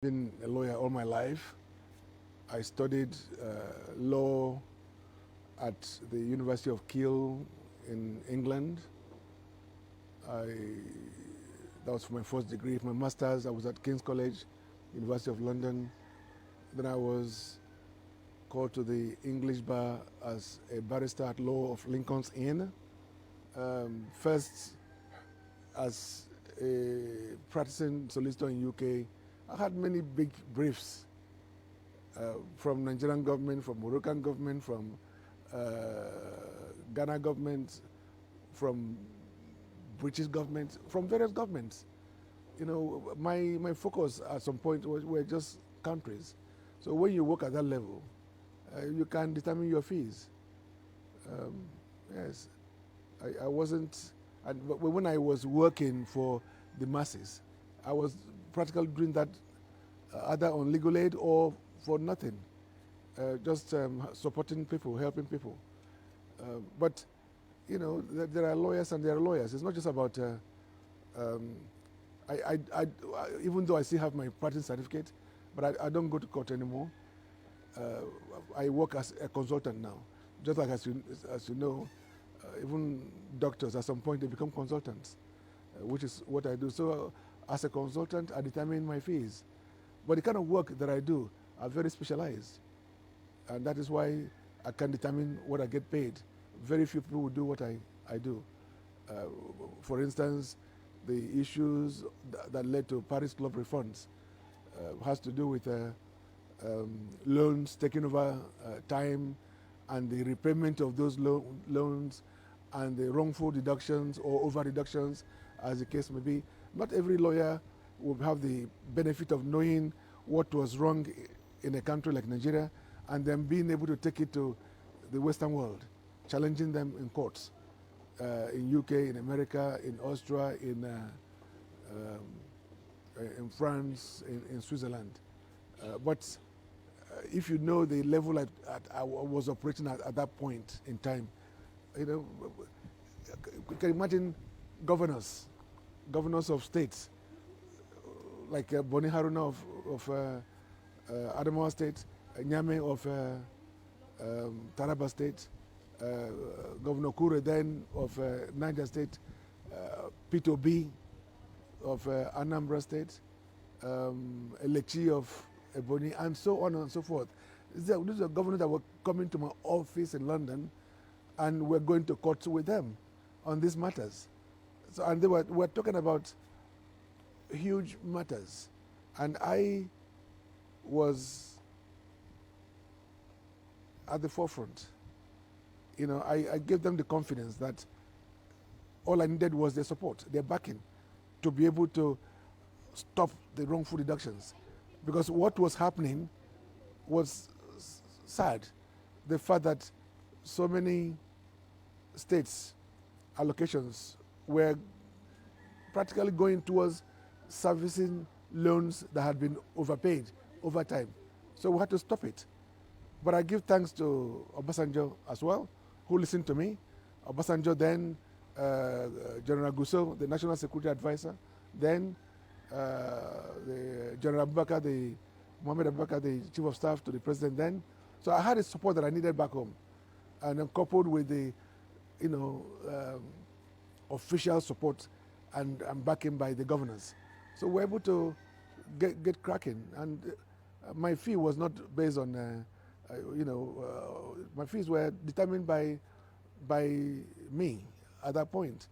Been a lawyer all my life. I studied law at the University of Kiel in England. That was for my first degree. For my master's, I was at King's College, University of London. Then I was called to the English bar as a barrister at law of Lincoln's Inn. First, as a practicing solicitor in UK, I had many big briefs from Nigerian government, from Moroccan government, from Ghana government, from British government, from various governments. You know, my focus at some point were just countries. So when you work at that level, you can determine your fees. Yes, I wasn't, but when I was working for the masses, I was practically doing that either on legal aid or for nothing, just supporting people, helping people. But you know, there are lawyers and there are lawyers. It's not just about. Even though I still have my practice certificate, but I don't go to court anymore. I work as a consultant now, just like as you know, even doctors at some point they become consultants, which is what I do. So as a consultant, I determine my fees. But the kind of work that I do are very specialized. And that is why I can determine what I get paid. Very few people will do what I do. For instance, the issues that led to Paris Club refunds has to do with loans taking over time and the repayment of those loans and the wrongful deductions or over deductions, as the case may be. Not every lawyer will have the benefit of knowing what was wrong in a country like Nigeria and then being able to take it to the Western world, challenging them in courts, in UK, in America, in Austria, in France, in Switzerland. But if you know the level I was operating at that point in time, you know, you can imagine governors of states, like Boni Haruna of Adamawa State, Nyame of Taraba State, Governor Kure then of Niger State, Peter B of Anambra State, Elechi of Ebonyi, and so on and so forth. These are governors that were coming to my office in London, and we're going to court with them on these matters. So, and we're talking about huge matters, and I was at the forefront. You know, I gave them the confidence that all I needed was their support, their backing, to be able to stop the wrongful deductions. Because what was happening was sad. The fact that so many states' allocations were practically going towards servicing loans that had been overpaid over time. So we had to stop it. But I give thanks to Obasanjo as well, who listened to me. Obasanjo then, General Gusso, the National Security Advisor, then the General Abubakar, Mohammed Abubakar, the Chief of Staff to the President then. So I had the support that I needed back home. And then coupled with the, you know, official support and backing by the governors. So we're able to get cracking. And my fee was not based on, you know, my fees were determined by me at that point,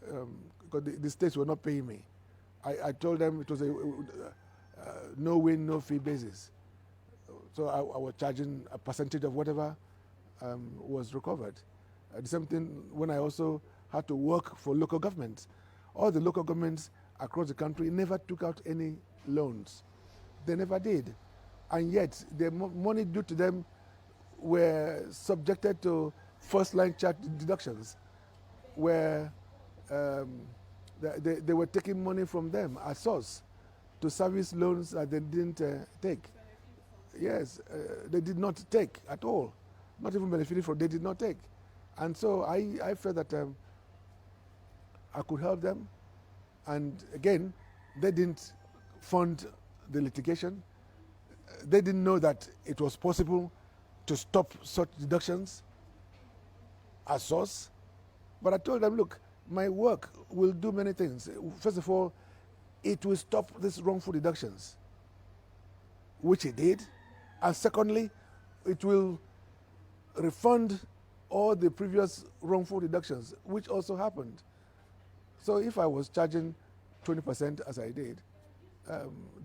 because the states were not paying me. I told them it was a no win, no fee basis. So I was charging a percentage of whatever was recovered. The same thing when I also had to work for local governments. All the local governments across the country never took out any loans. They never did. And yet, the money due to them were subjected to first-line charge deductions, where they were taking money from them at source to service loans that they didn't take. Yes, they did not take at all, not even benefiting from. They did not take, and so I felt that I could help them, and again, they didn't fund the litigation. They didn't know that it was possible to stop such deductions at source. But I told them, look, my work will do many things. First of all, it will stop these wrongful deductions, which it did. And secondly, it will refund all the previous wrongful deductions, which also happened. So if I was charging 20% as I did,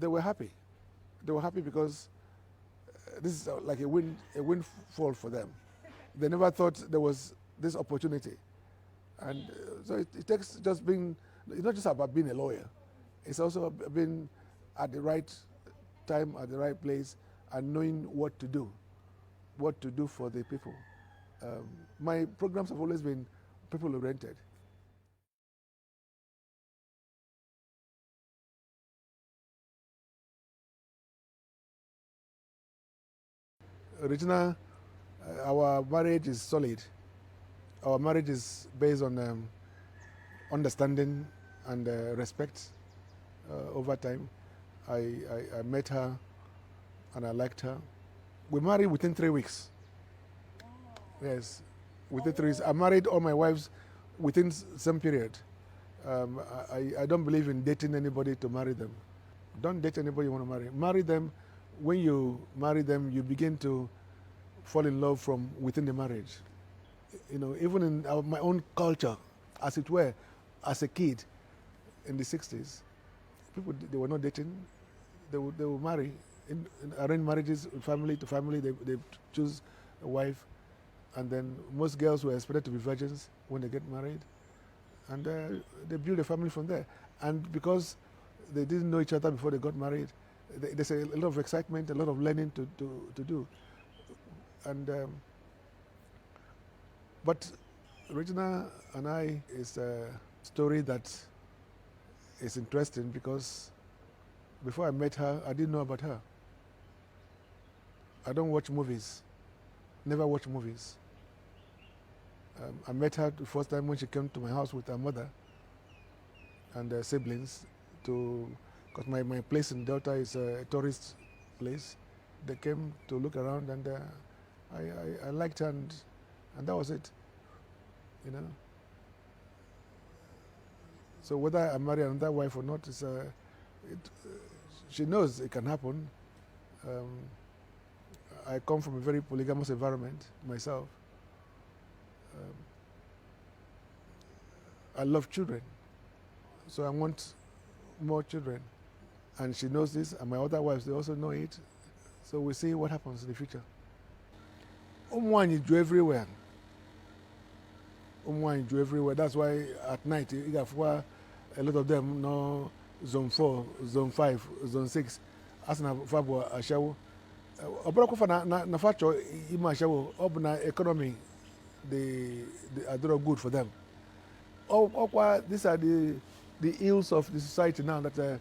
they were happy. They were happy because this is like a windfall for them. They never thought there was this opportunity. And so it takes just being, it's not just about being a lawyer. It's also being at the right time, at the right place, and knowing what to do for the people. My programs have always been people-oriented. Regina, our marriage is solid. Our marriage is based on understanding and respect over time. I met her and I liked her. We married within 3 weeks. Yes, within 3 weeks. I married all my wives within some period. I don't believe in dating anybody to marry them. Don't date anybody you want to marry. Marry them. When you marry them, you begin to fall in love from within the marriage. You know, even in my own culture, as it were, as a kid in the 60s, people, they were not dating. They would marry. In arranged marriages, family to family, they choose a wife. And then most girls were expected to be virgins when they get married. And they build a family from there. And because they didn't know each other before they got married, there's a lot of excitement, a lot of learning to do. And but Regina and I is a story that is interesting because before I met her, I didn't know about her. I don't watch movies, never watch movies. I met her the first time when she came to my house with her mother and her siblings because my place in Delta is a tourist place. They came to look around and I liked her and that was it, you know. So whether I marry another wife or not, she knows it can happen. I come from a very polygamous environment myself. I love children, so I want more children. And she knows this, and my other wives, they also know it. So we'll see what happens in the future. You do everywhere. You do everywhere. That's why at night, you got a lot of them know zone 4, zone 5, zone 6. As na fabo ashawo. Obro ko fa na facho ima ashawo, obna economy they are doing good for them. These are the ills of the society now that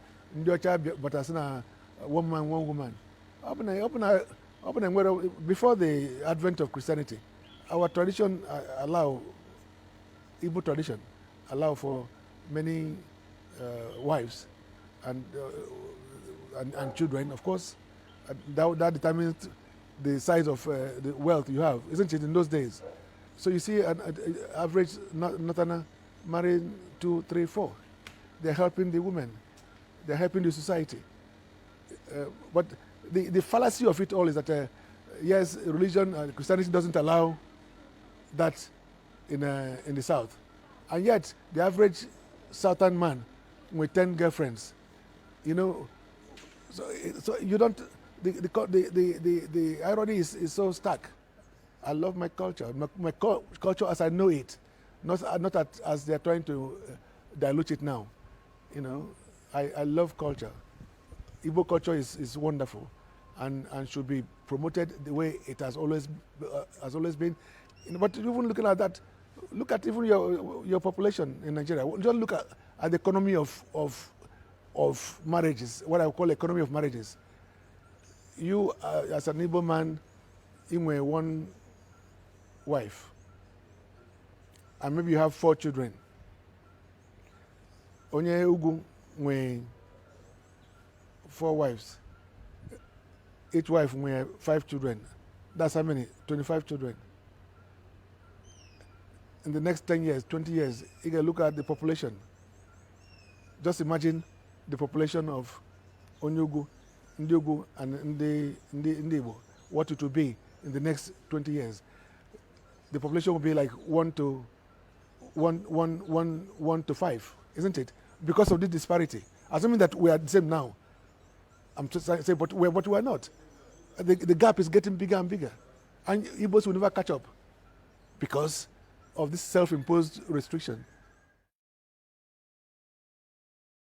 but as one man, one woman. Before the advent of Christianity, our tradition Igbo tradition allow for many wives and children, of course. That determines the size of the wealth you have, isn't it, in those days? So you see an average Northerner marrying 2, 3, 4. They're helping the women. They're helping the society. But the fallacy of it all is that, yes, religion, Christianity doesn't allow that in the South. And yet, the average Southern man with 10 girlfriends, you know, so you don't, the irony is so stark. I love my culture, my culture as I know it, not as they're trying to dilute it now. You know, I love culture. Igbo culture is wonderful, and should be promoted the way it has always been. But even looking at that, look at even your population in Nigeria. Just look at the economy of marriages. What I call economy of marriages. You as an Igbo man, in one wife, and maybe you have 4 children. Onye Ugu with 4 wives. Each wife will have 5 children. That's how many? 25 children. In the next 10 years, 20 years, you can look at the population. Just imagine the population of Onyugu, Ndiogu, and Ndibo, what it will be in the next 20 years. The population will be like 1 to 5, isn't it? Because of the disparity. Assuming that we are the same now. I'm just saying, but we are not. The gap is getting bigger and bigger. And Igbos will never catch up because of this self-imposed restriction.